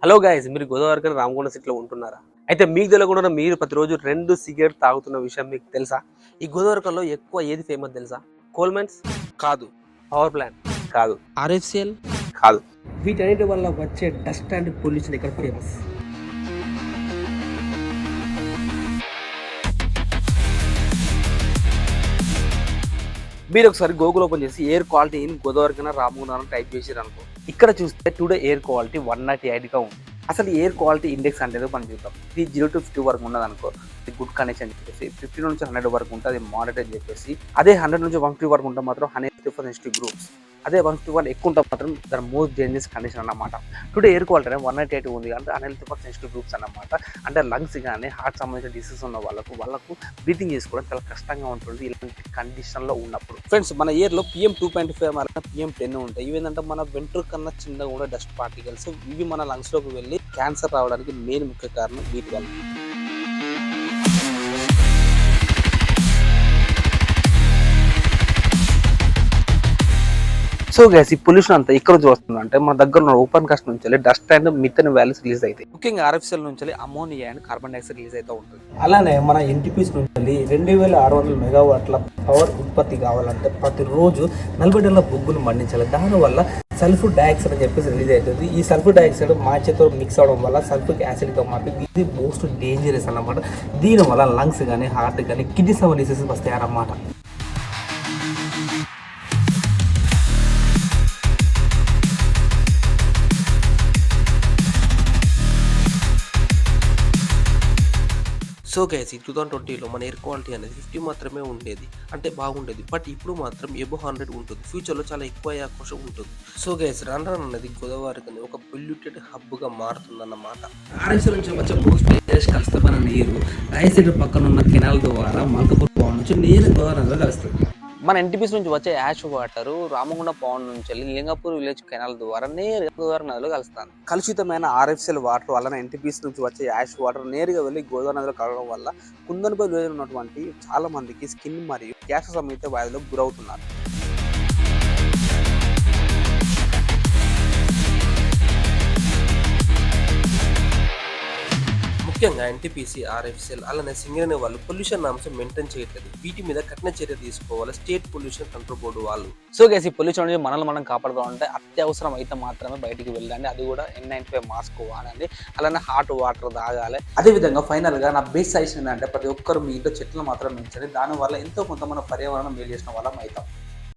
Hello guys, మీరు గోదావరి రామగుండ సిటీలో ఉంటున్నారా? అయితే మీకు తెలియకుండా మీరు ప్రతిరోజు 2 సిగరెట్ తాగుతున్న విషయం మీకు తెలుసా? ఈ గోదావరిలో ఎక్కువ ఏది ఫేమస్ తెలుసా? కోల్మెన్స్ కాదు, పవర్ ప్లాంట్ కాదు, ఆర్ఎఫ్సిఎల్ కాదు. వీటన్నిటి వల్ల వచ్చే డస్ట్ అండ్ పొల్యూషన్ ఇక్కడ ఫేమస్. మీరు ఒకసారి గూగుల్ ఓపెన్ చేసి ఎయిర్ క్వాలిటీ ఇన్ గోదావరి కన్నా రామగుండం టైప్ చేసారు అనుకో, ఇక్కడ చూస్తే టుడే ఎయిర్ క్వాలిటీ 198గా ఉంది. అసలు ఎయిర్ క్వాలిటీ ఇండెక్స్ అనేది మనం చూద్దాం. ఇది 0 to 50 వరకు ఉన్నది అనుకో, ఇది గుడ్ కండిషన్ చెప్పేసి. 50 నుంచి 100 వరకు ఉంటుంది, అది మోడరేట్ అని చెప్పేసి. అదే 100 నుంచి 150 వరకు ఉంటే మాత్రం 150 గ్రూప్స్. అదే 151 ఎక్కువ ఉంటే మాత్రం దాని మోస్ట్ డేంజరస్ కండిషన్ అన్నమాట. టుడే ఎయిర్ క్వాలిటీ 198 ఉంది అంటే 150 గ్రూప్స్ అన్నమాట. అంటే లంగ్స్ కానీ హార్ట్ సంబంధించిన డిసీజ్ ఉన్న వాళ్ళకు బ్రీతింగ్ చేసుకోవడం చాలా కష్టంగా ఉంటుంది ఇలాంటి కండిషన్లో ఉన్నప్పుడు. ఫ్రెండ్స్, మన ఇయర్లో PM 2.5 మరియు PM 10 ఉంటాయి. ఇవి ఏంటంటే మన వెంట్రుక కన్నా చిన్నగా ఉండే డస్ట్ పార్టికల్స్. ఇవి మన లంగ్స్లోకి వెళ్ళి క్యాన్సర్ రావడానికి మెయిన్ ముఖ్య కారణం వీటి వల్ల. సో గైస్, ఈ పొల్యూషన్ అంతా ఇక్కడ నుంచి వస్తుంది అంటే మన దగ్గర ఉన్న ఓపెన్ కాస్ట్ నుంచి dust and methane values release అవుతాయి. ముఖ్యంగా ఆర్ఎఫ్సిఎల్ నుంచి ammonia and carbon dioxide release అవుతూ ఉంటుంది. అలానే మన ఎన్టీపీస్ నుంచి 2600 మెగావాట్ల పవర్ ఉత్పత్తి కావాలంటే ప్రతిరోజు 40 టన్నుల బొగ్గును మండించాలి. దానివల్ల సల్ఫర్ డైఆక్సైడ్ అని చెప్పేసి రిలీజ్ అవుతుంది. ఈ సల్ఫర్ డైఆక్సైడ్ మాచేతో మిక్స్ అవడం వల్ల సల్ఫ్రిక్ యాసిడ్గా మారుతుంది. ఇది మోస్ట్ డేంజరస్ అన్నమాట. దీనివల్ల లంగ్స్ కానీ హార్ట్ కానీ కిడ్నీ సంబంధించిన డిసీజెస్ వస్తాయి అన్నమాట. సో గైస్, ఈ 2020లో మన ఎయిర్ క్వాలిటీ అనేది 50 మాత్రమే ఉండేది, అంటే బాగుండేది. బట్ ఇప్పుడు మాత్రం ఎబో 100 ఉంటుంది. ఫ్యూచర్లో చాలా ఎక్కువ అయ్యే అవకాశం ఉంటుంది. సో గైస్, రాను అనేది గోదావరి కానీ ఒక పొల్యూటెడ్ హబ్గా మారుతుందన్నమాట. ఆర్ఎస్ఎల్ నుంచి వచ్చే మోస్ట్ డేంజరస్ కలుస్తమైన నీరు రైట్ పక్కన ఉన్న కెనాల్ ద్వారా మల్కపూర్ పవన్ నుంచి నీరు గోదావరిలో కలుస్తుంది. మన ఎన్టీపీస్ నుంచి వచ్చే యాష్ వాటర్ రామగుండం పవన్ నుంచి వెళ్ళి లింగపూర్ విలేజ్ కెనాల్ ద్వారా నేరుగా గోదావరి నదిలో కలుస్తాను. కలుషితమైన ఆర్ఎఫ్సిఎల్ వాటర్ వలన ఎన్టీపీస్ నుంచి వచ్చే యాష్ వాటర్ నేరుగా వెళ్ళి గోదావరి నదిలో కలవడం వల్ల కుందనపై ఉన్నటువంటి చాలా మందికి స్కిన్ మరియు క్యాన్సర్ సంబంధిత వ్యాధులకు గురవుతున్నారు. ముఖ్యంగా ఎన్టీపీసీ, ఆర్ఎఫ్సిఎల్ అలానే సింగరేణి వాళ్ళు పొల్యూషన్ అంశం మెయింటైన్ చేయట్లేదు. వీటి మీద కఠిన చర్య తీసుకోవాలి స్టేట్ పొల్యూషన్ కంట్రోల్ బోర్డు వాళ్ళు. సో గైస్, ఈ పొల్యూషన్ అనేది మనల్ని మనం కాపాడుకోవాలంటే అత్యవసరం అయితే మాత్రమే బయటికి వెళ్ళండి. అది కూడా N95 మాస్క్ వాడండి. అలానే హాట్ వాటర్ తాగాలి. అదేవిధంగా ఫైనల్ గా నా బేస్ సజెషన్ ఏంటంటే ప్రతి ఒక్కరు మీ ఇంట్లో చెట్లు మాత్రం పెంచండి. దానివల్ల ఎంతో కొంత మన పర్యావరణం మేలు చేసిన వాళ్ళం అవుతాం.